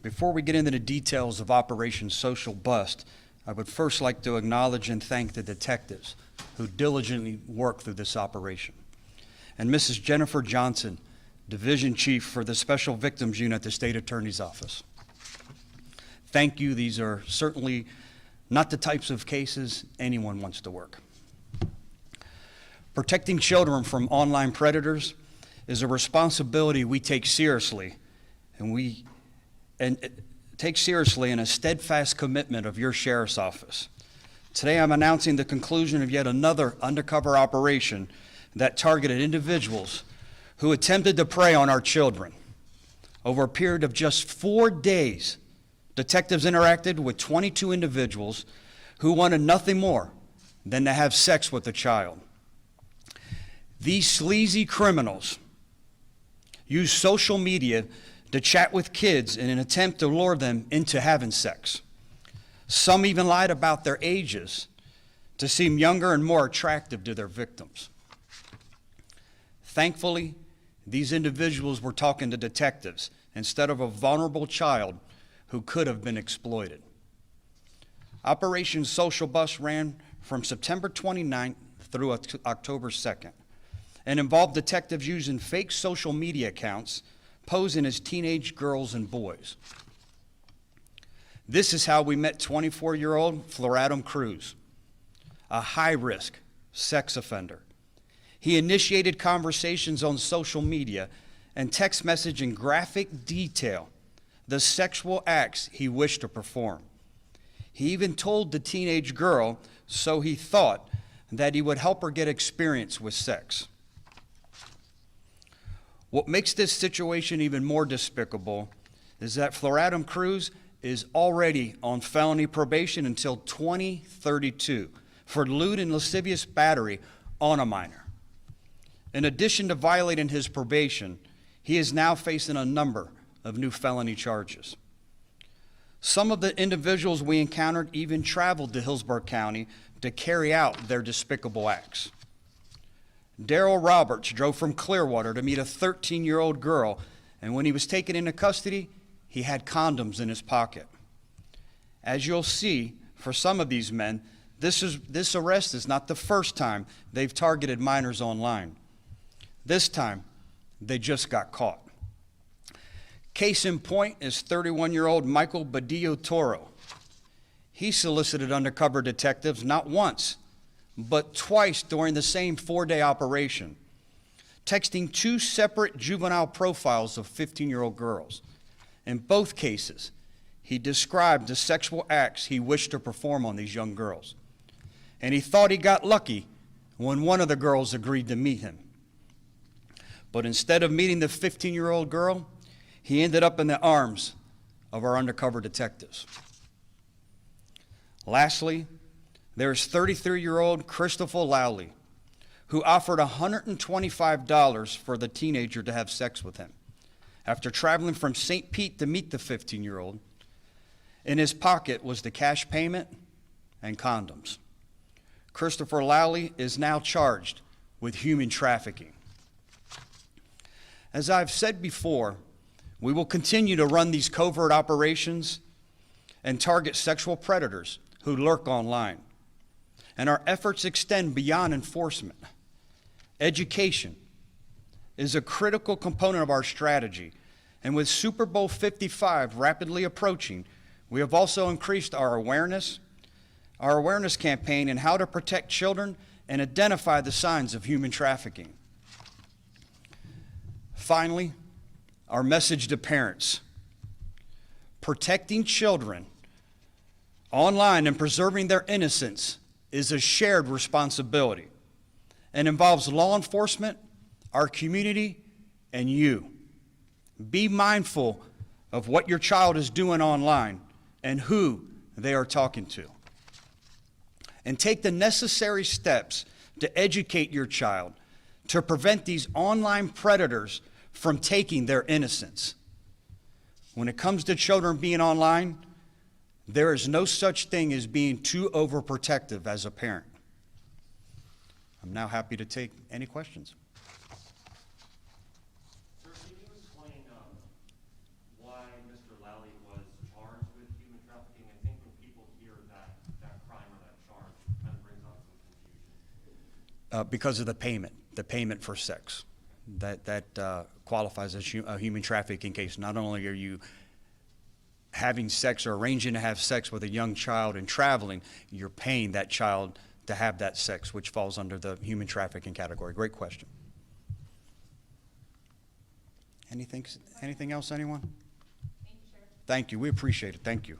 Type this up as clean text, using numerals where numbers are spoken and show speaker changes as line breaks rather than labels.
Before we get into the details of Operation Social Bust, I would first like to acknowledge and thank the detectives who diligently worked through this operation, and Mrs. Jennifer Johnson, Division Chief for the Special Victims Unit at the State Attorney's Office. Thank you. These are certainly not the types of cases anyone wants to work. Protecting children from online predators is a responsibility we take seriously, and take seriously in a steadfast commitment of your Sheriff's Office. Today I'm announcing the conclusion of yet another undercover operation that targeted individuals who attempted to prey on our children. Over a period of just 4 days, detectives interacted with 22 individuals who wanted nothing more than to have sex with a child. These sleazy criminals use social media to chat with kids in an attempt to lure them into having sex. Some even lied about their ages to seem younger and more attractive to their victims. Thankfully, these individuals were talking to detectives instead of a vulnerable child who could have been exploited. Operation Social Bust ran from September 29th through October 2nd and involved detectives using fake social media accounts posing as teenage girls and boys. This is how we met 24-year-old Floradum Cruz, a high-risk sex offender. He initiated conversations on social media and text messaged in graphic detail the sexual acts he wished to perform. He even told the teenage girl, so he thought, that he would help her get experience with sex. What makes this situation even more despicable is that Floradum Cruz is already on felony probation until 2032 for lewd and lascivious battery on a minor. In addition to violating his probation, he is now facing a number of new felony charges. Some of the individuals we encountered even traveled to Hillsborough County to carry out their despicable acts. Daryl Roberts drove from Clearwater to meet a 13-year-old girl, and when he was taken into custody, he had condoms in his pocket. As you'll see, for some of these men, this arrest is not the first time they've targeted minors online. This time, they just got caught. Case in point is 31-year-old Michael Badillo Toro. He solicited undercover detectives not once, but twice during the same 4-day operation, texting 2 separate juvenile profiles of 15-year-old girls. In both cases, he described the sexual acts he wished to perform on these young girls. And he thought he got lucky when one of the girls agreed to meet him. But instead of meeting the 15-year-old girl, he ended up in the arms of our undercover detectives. Lastly, there's 33-year-old Christopher Lowley, who offered $125 for the teenager to have sex with him. After traveling from St. Pete to meet the 15-year-old, in his pocket was the cash payment and condoms. Christopher Lowley is now charged with human trafficking. As I've said before, we will continue to run these covert operations and target sexual predators who lurk online. And our efforts extend beyond enforcement. Education is a critical component of our strategy, and with Super Bowl 55 rapidly approaching, we have also increased our awareness campaign in how to protect children and identify the signs of human trafficking. Finally, our message to parents. Protecting children online and preserving their innocence is a shared responsibility and involves law enforcement, our community, and you. Be mindful of what your child is doing online and who they are talking to. And take the necessary steps to educate your child to prevent these online predators from taking their innocence. When it comes to children being online, there is no such thing as being too overprotective as a parent. I'm now happy to take any questions.
Sir, can you explain why Mr. Lowley was
because of the payment for sex. That qualifies as a human trafficking case. Not only are you having sex or arranging to have sex with a young child and traveling, you're paying that child to have that sex, which falls under the human trafficking category. Great question. Anything else, anyone?
Thank you, Sheriff.
Thank you. We appreciate it. Thank you.